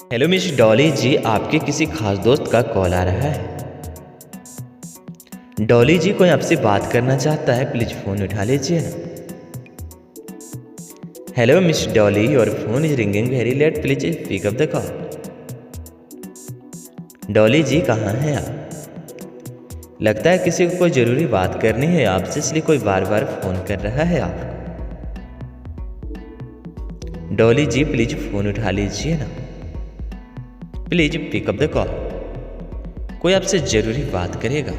Hello miss Dolly जी, आपके किसी खास दोस्त का कॉल आ रहा है। डॉली जी, कोई आपसे बात करना चाहता है, प्लीज फोन उठा लीजिए ना। Hello miss Dolly, your phone is ringing very late, please pick up the call. Dolly ji, कहाँ हैं आप? लगता है किसी को कोई जरूरी बात करनी है आपसे, इसलिए कोई बार बार फोन कर रहा है आपको। डॉली जी, प्लीज फोन उठा लीजिए ना, please pick up the call. कोई आपसे जरूरी बात करेगा।